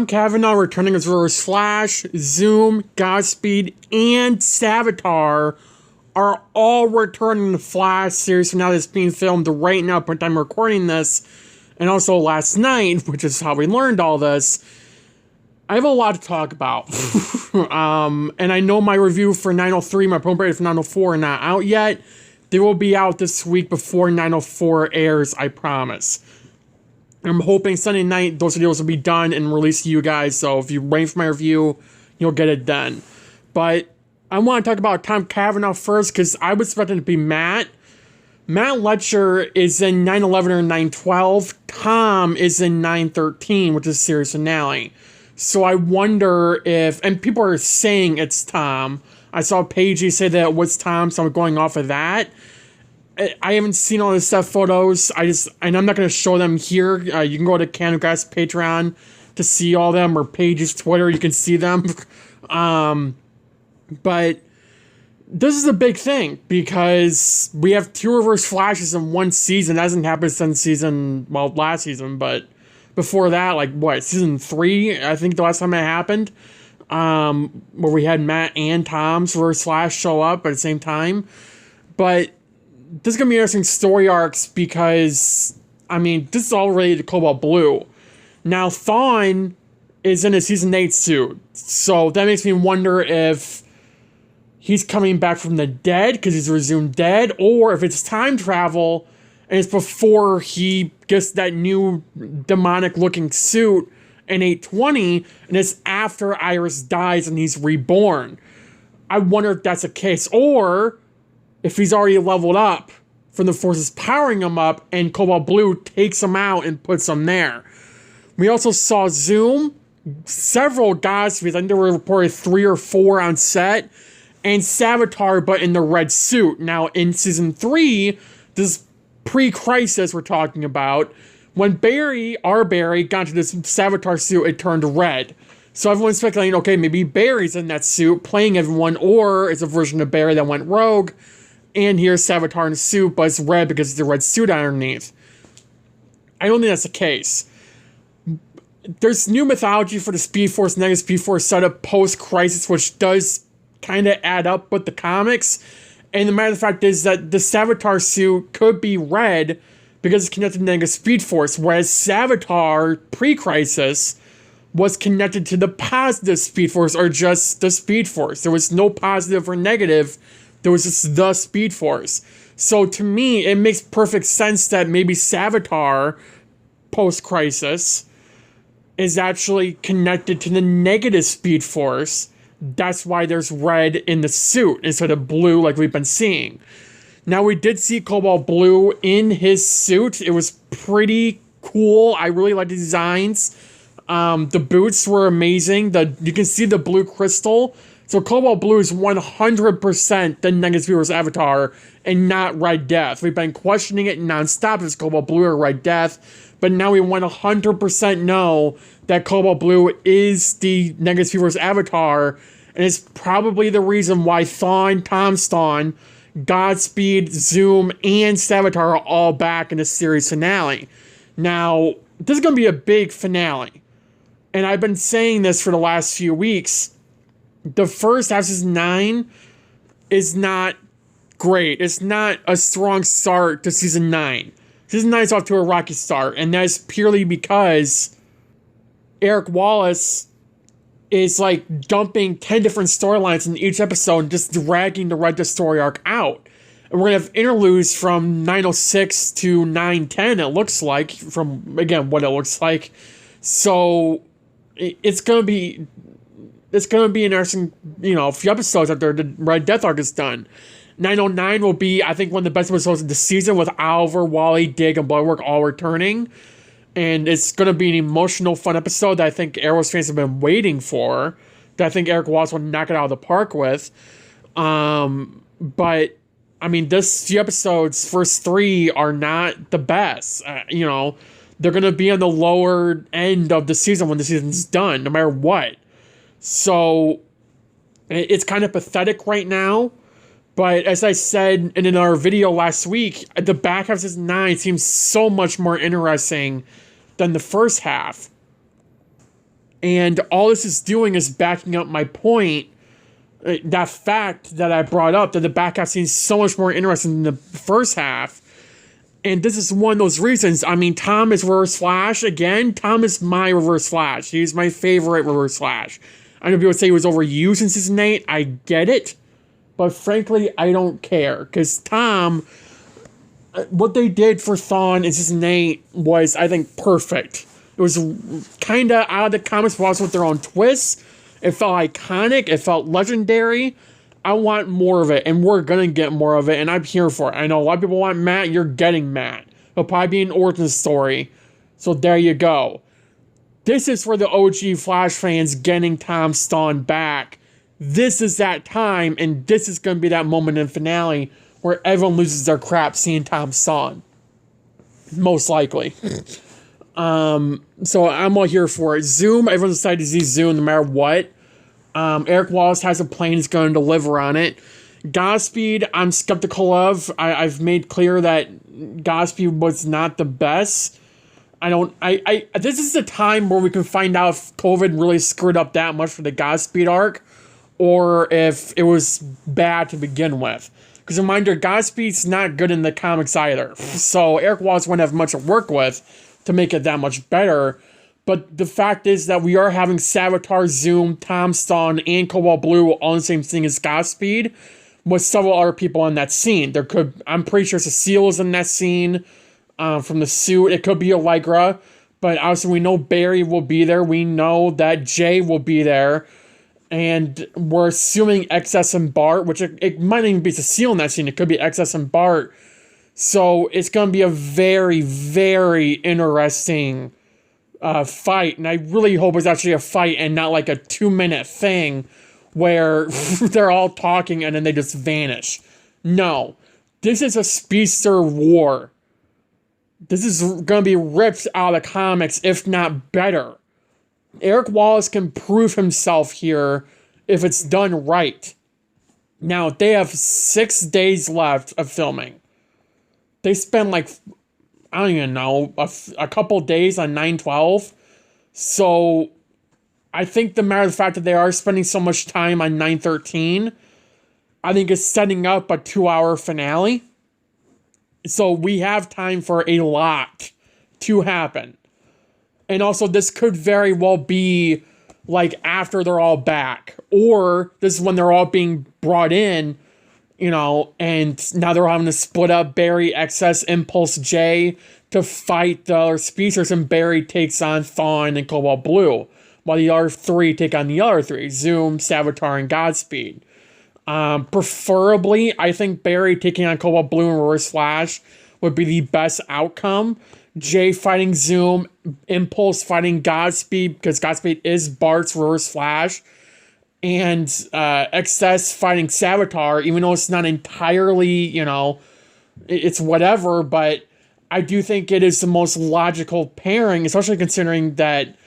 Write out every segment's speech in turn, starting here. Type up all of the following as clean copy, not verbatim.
Cavanagh returning as Reverse Flash, Zoom, Godspeed, and Savitar are all returning to Flash series from now that's being filmed right now by the time I'm recording this, and also last night, which is how we learned all this. I have a lot to talk about. And I know my review for 903, my promo for 904 are not out yet. They will be out this week before 904 airs, I promise. I'm hoping Sunday night those videos will be done and released to you guys, so if you wait for my review, you'll get it done. But I want to talk about Tom Cavanagh first, because I was expecting it to be Matt. Matt Letcher is in 911 or 912. Tom is in 913, which is the series finale. So I wonder if, and people are saying it's Tom. I saw Paigey say that it was Tom, so I'm going off of that. I haven't seen all the stuff photos. And I'm not going to show them here. You can go to Cavanagh Patreon to see all them, or Paige's Twitter. You can see them. But this is a big thing because we have 2 Reverse Flashes in one season. That hasn't happened since last season, but before that, season 3, I think the last time it happened, where we had Matt and Tom's Reverse Flash show up at the same time. But this is going to be interesting story arcs because, this is all related to Cobalt Blue. Now, Thawne is in a season 8 suit, so that makes me wonder if he's coming back from the dead because he's resumed dead, or if it's time travel and it's before he gets that new demonic-looking suit in 820, and it's after Iris dies and he's reborn. I wonder if that's the case, or if he's already leveled up from the forces powering him up and Cobalt Blue takes him out and puts him there. We also saw Zoom, several Godspeed, I think there were reported 3 or 4 on set, and Savitar, but in the red suit. Now, in season 3, this pre-crisis we're talking about, when our Barry, got into this Savitar suit, it turned red. So everyone's speculating, okay, maybe Barry's in that suit playing everyone, or it's a version of Barry that went rogue, and here's Savitar in the suit, but it's red because it's a red suit underneath. I don't think that's the case. There's new mythology for the Speed Force, negative Speed Force setup post-crisis, which does kind of add up with the comics. And the matter of fact is that the Savitar suit could be red because it's connected to negative Speed Force, whereas Savitar, pre-crisis, was connected to the positive Speed Force, or just the Speed Force. There was no positive or negative. There was just the Speed Force. So to me, it makes perfect sense that maybe Savitar, post-crisis, is actually connected to the negative Speed Force. That's why there's red in the suit instead of blue like we've been seeing. Now, we did see Cobalt Blue in his suit. It was pretty cool. I really liked the designs. The boots were amazing. You can see the blue crystal. So Cobalt Blue is 100% the negative Speed Force avatar and not Red Death. We've been questioning it nonstop if it's Cobalt Blue or Red Death, but now we 100% know that Cobalt Blue is the negative Speed Force avatar, and it's probably the reason why Tom Thawne, Godspeed, Zoom, and Savitar are all back in the series finale. Now, this is going to be a big finale, and I've been saying this for the last few weeks. The first half of season 9 is not great. It's not a strong start to season 9. Season 9 is off to a rocky start, and that's purely because Eric Wallace is dumping 10 different storylines in each episode and just dragging the Red Death story arc out. And we're going to have interludes from 906 to 910, it looks like, from, again, what it looks like. So it's going to be an interesting, few episodes after the Red Death arc is done. 909 will be, I think, one of the best episodes of the season with Oliver, Wally, Dig, and Bloodwork all returning. And it's going to be an emotional, fun episode that I think Arrow's fans have been waiting for. That I think Eric Wallace will knock it out of the park with. But, this few episodes, first 3, are not the best. They're going to be on the lower end of the season when the season's done, no matter what. So, it's kind of pathetic right now. But as I said in our video last week, the back half of season 9 seems so much more interesting than the first half. And all this is doing is backing up my point, that fact that I brought up, that the back half seems so much more interesting than the first half. And this is one of those reasons. I mean, Tom is Reverse Flash. Again, Tom is my Reverse Flash. He's my favorite Reverse Flash. I know people say he was overused in Season 8. I get it. But frankly, I don't care. Because Tom, what they did for Thawne in Season 8 was, I think, perfect. It was kind of out of the comics, but also with their own twists. It felt iconic. It felt legendary. I want more of it, and we're going to get more of it, and I'm here for it. I know a lot of people want Matt. You're getting Matt. It'll probably be an origin story. So there you go. This is for the OG Flash fans getting Tom Thawne back. This is that time, and this is going to be that moment in the finale where everyone loses their crap seeing Tom Thawne. Most likely. So I'm all here for it. Zoom, everyone's decided to see Zoom no matter what. Eric Wallace has a plane, he's going to deliver on it. Godspeed, I'm skeptical of. I've made clear that Godspeed was not the best. This is the time where we can find out if COVID really screwed up that much for the Godspeed arc, or if it was bad to begin with. Because reminder, Godspeed's not good in the comics either. So Eric Wallace wouldn't have much to work with to make it that much better. But the fact is that we are having Savitar, Zoom, Tom Thawne, and Cobalt Blue all in the same thing as Godspeed, with several other people in that scene. I'm pretty sure Cecile is in that scene from the suit. It could be Allegra, but obviously we know Barry will be there. We know that Jay will be there. And we're assuming XS and Bart, which it might even be Cecile in that scene. It could be XS and Bart. So it's going to be a very, very interesting fight, and I really hope it's actually a fight and not like a 2-minute thing where they're all talking and then they just vanish. No, this is a speedster war. This is going to be ripped out of the comics, if not better. Eric Wallace can prove himself here if it's done right. Now, they have 6 days left of filming. They spend like, I don't even know, a couple days on 9/12. So I think the matter of the fact that they are spending so much time on 9/13, I think is setting up a 2-hour finale. So we have time for a lot to happen. And also this could very well be like after they're all back. Or this is when they're all being brought in, and now they're having to split up Barry, XS, Impulse, J to fight the other speedsters, and Barry takes on Thawne and Cobalt Blue, while the other 3 take on the other 3, Zoom, Savitar, and Godspeed. Preferably, I think Barry taking on Cobalt Blue and Reverse Flash would be the best outcome. Jay fighting Zoom, Impulse fighting Godspeed, because Godspeed is Bart's Reverse Flash, and XS fighting Savitar, even though it's not entirely, it's whatever, but I do think it is the most logical pairing, especially considering that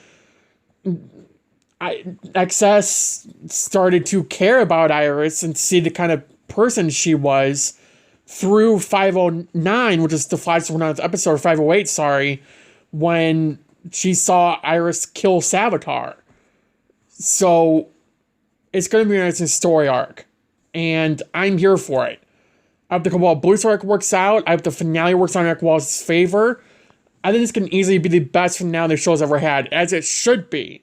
XS started to care about Iris and see the kind of person she was through 509, which is the Flash 100th episode, 508, sorry, when she saw Iris kill Savitar. So it's going to be an interesting story arc, and I'm here for it. I hope the Cobalt Blue arc works out. I hope the finale works out in Eric Wallace's favor. I think this can easily be the best finale the show's ever had, as it should be.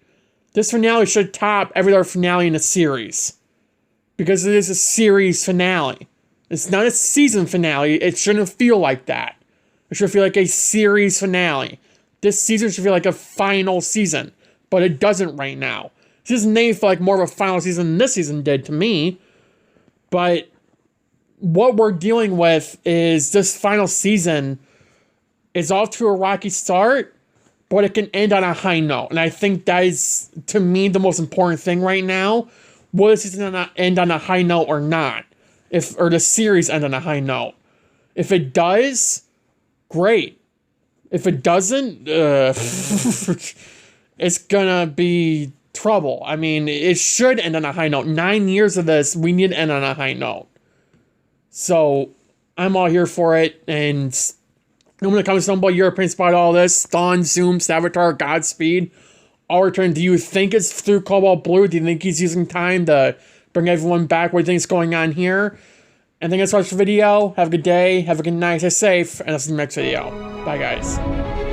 This finale should top every other finale in the series, because it is a series finale. It's not a season finale. It shouldn't feel like that. It should feel like a series finale. This season should feel like a final season, but it doesn't right now. Season 8 felt like more of a final season than this season did to me, but what we're dealing with is this final season is off to a rocky start, but it can end on a high note. And I think that is, to me, the most important thing right now. Will the season end on a high note or not? Or the series end on a high note? If it does, great. If it doesn't, it's gonna be trouble. I mean, it should end on a high note. 9 years of this, we need to end on a high note. So, I'm all here for it, and I'm going to comment some about your opinions about all this. Thawne, Zoom, Savitar, Godspeed, I'll return. Do you think it's through Cobalt Blue? Do you think he's using time to bring everyone back? What do you think is going on here? And thank you guys for watching the video. Have a good day. Have a good night. Stay safe. And I'll see you in the next video. Bye, guys.